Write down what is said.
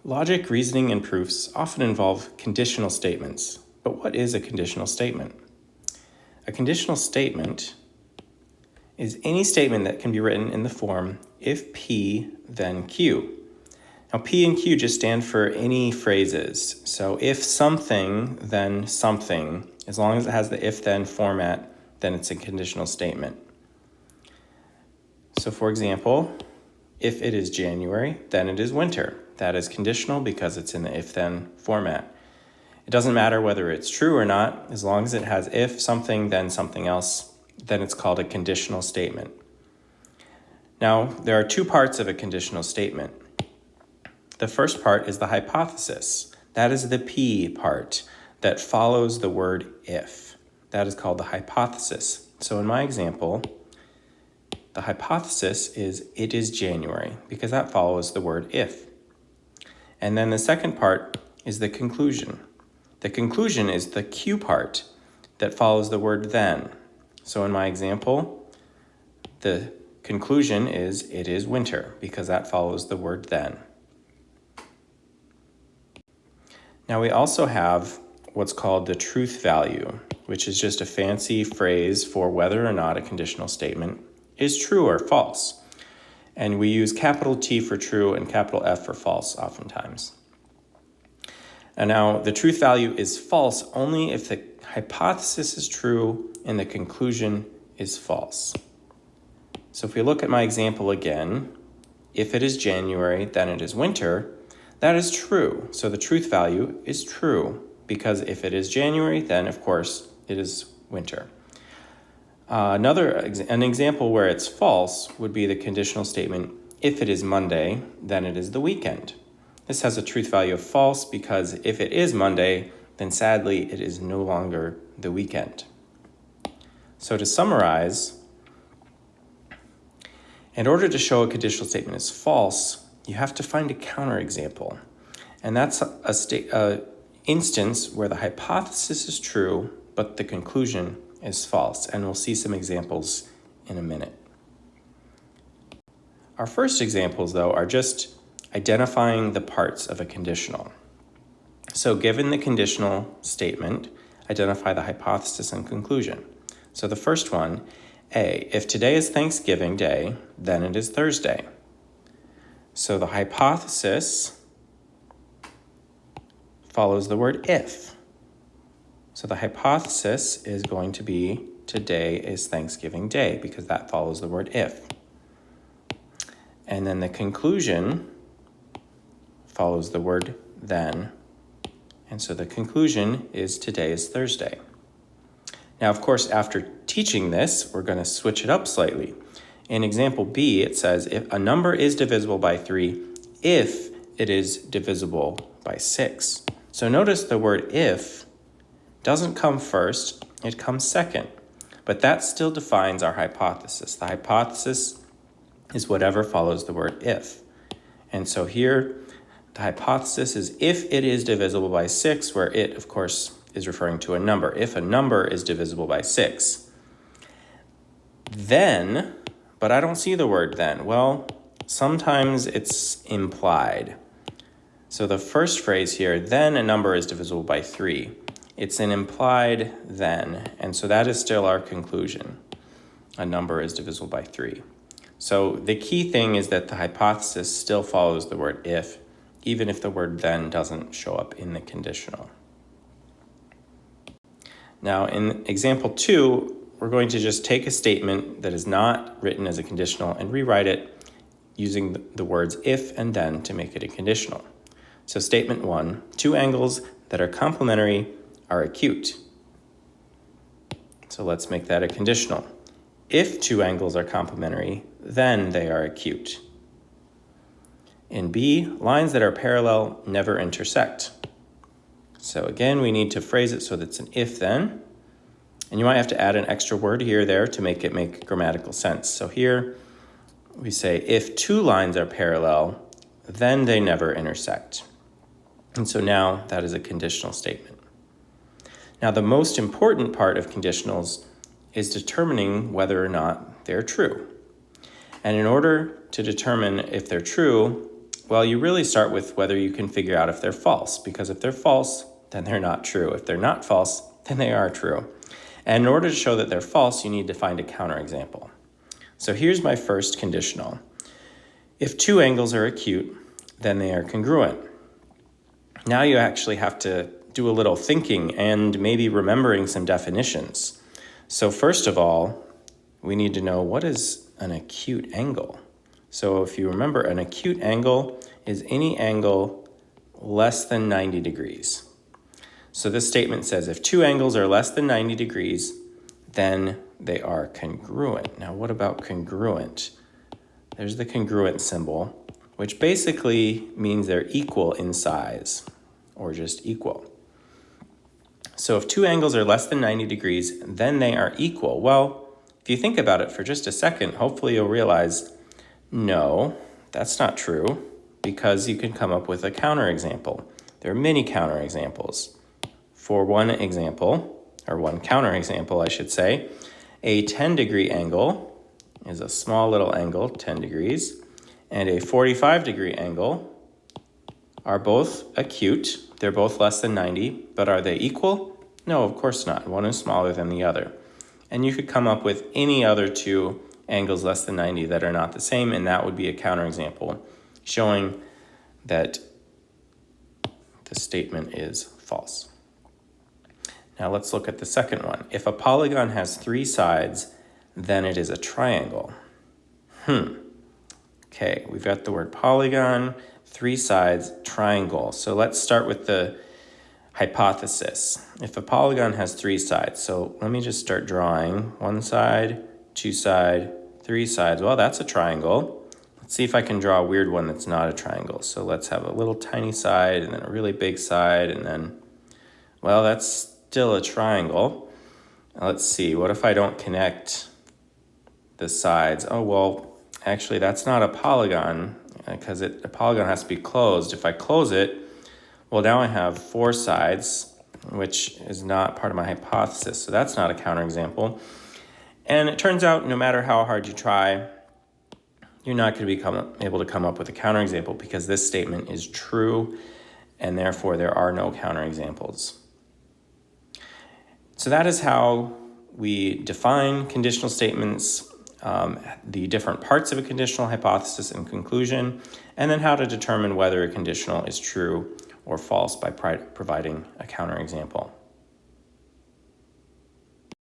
Logic, reasoning, and proofs often involve conditional statements. But what is a conditional statement? A conditional statement is any statement that can be written in the form if P, then Q. Now, P and Q just stand for any phrases. So if something, then something. As long as it has the if-then format, then it's a conditional statement. So for example, if it is January, then it is winter. That is conditional because it's in the if-then format. It doesn't matter whether it's true or not. As long as it has if something, then something else, then it's called a conditional statement. Now, there are two parts of a conditional statement. The first part is the hypothesis. That is the P part that follows the word if. That is called the hypothesis. So in my example, the hypothesis is it is January because that follows the word if. And then the second part is the conclusion. The conclusion is the Q part that follows the word then. So in my example, the conclusion is it is winter because that follows the word then. Now we also have what's called the truth value, which is just a fancy phrase for whether or not a conditional statement is true or false. And we use capital T for true and capital F for false oftentimes. And now the truth value is false only if the hypothesis is true and the conclusion is false. So if we look at my example again, if it is January, then it is winter, that is true. So the truth value is true because if it is January, then of course it is winter. An example where it's false would be the conditional statement, if it is Monday, then it is the weekend. This has a truth value of false because if it is Monday, then sadly it is no longer the weekend. So to summarize, in order to show a conditional statement is false, you have to find a counterexample. And that's a instance where the hypothesis is true, but the conclusion is false. And we'll see some examples in a minute. Our first examples, though, are just identifying the parts of a conditional. So given the conditional statement, identify the hypothesis and conclusion. So the first one, A, if today is Thanksgiving Day, then it is Thursday. So the hypothesis follows the word if. So the hypothesis is going to be today is Thanksgiving Day because that follows the word if. And then the conclusion follows the word then. And so the conclusion is today is Thursday. Now, of course, after teaching this, we're going to switch it up slightly. In example B, it says if a number is divisible by 3 if it is divisible by 6. So notice the word if doesn't come first, it comes second. But that still defines our hypothesis. The hypothesis is whatever follows the word if. And so here, the hypothesis is if it is divisible by 6, where it, of course, is referring to a number. If a number is divisible by 6, then, but I don't see the word then. Well, sometimes it's implied. So the first phrase here, then a number is divisible by 3. It's an implied then, and so that is still our conclusion. A number is divisible by 3. So the key thing is that the hypothesis still follows the word if, even if the word then doesn't show up in the conditional. Now in example 2, we're going to just take a statement that is not written as a conditional and rewrite it using the words if and then to make it a conditional. So statement 1, 2 angles that are complementary are acute. So let's make that a conditional. If 2 angles are complementary, then they are acute. In B, lines that are parallel never intersect. So again, we need to phrase it so that it's an if-then. And you might have to add an extra word here or there to make it make grammatical sense. So here we say if 2 lines are parallel, then they never intersect. And so now that is a conditional statement. Now the most important part of conditionals is determining whether or not they're true. And in order to determine if they're true, Well, you really start with whether you can figure out if they're false, because if they're false, then they're not true. If they're not false, then they are true. And in order to show that they're false, you need to find a counterexample. So here's my first conditional. If two angles are acute, then they are congruent. Now you actually have to do a little thinking and maybe remembering some definitions. So first of all, we need to know, what is an acute angle? So if you remember, an acute angle is any angle less than 90 degrees. So this statement says if two angles are less than 90 degrees, then they are congruent. Now, what about congruent? There's the congruent symbol, which basically means they're equal in size, or just equal. So if two angles are less than 90 degrees, then they are equal. Well, if you think about it for just a second, hopefully you'll realize, no, that's not true, because you can come up with a counterexample. There are many counterexamples. For one example, or one counterexample, I should say, a 10-degree angle is a small little angle, 10 degrees, and a 45-degree angle are both acute. They're both less than 90, but are they equal? No, of course not. One is smaller than the other. And you could come up with any other two angles less than 90 that are not the same, and that would be a counterexample showing that the statement is false. Now let's look at the second one. If a polygon has three sides, then it is a triangle. Okay, we've got the word polygon, three sides, triangle. So let's start with the hypothesis. If a polygon has three sides, so let me just start drawing. One side, two side, three sides. Well, that's a triangle. Let's see if I can draw a weird one that's not a triangle. So let's have a little tiny side and then a really big side and then, well, that's still a triangle. Now let's see, what if I don't connect the sides? Oh, well, actually that's not a polygon because a polygon has to be closed. If I close it, well, now I have four sides, which is not part of my hypothesis. So that's not a counterexample. And it turns out no matter how hard you try, you're not going to be able to come up with a counterexample because this statement is true and therefore there are no counterexamples. So that is how we define conditional statements, the different parts of a conditional hypothesis and conclusion, and then how to determine whether a conditional is true or false by providing a counterexample.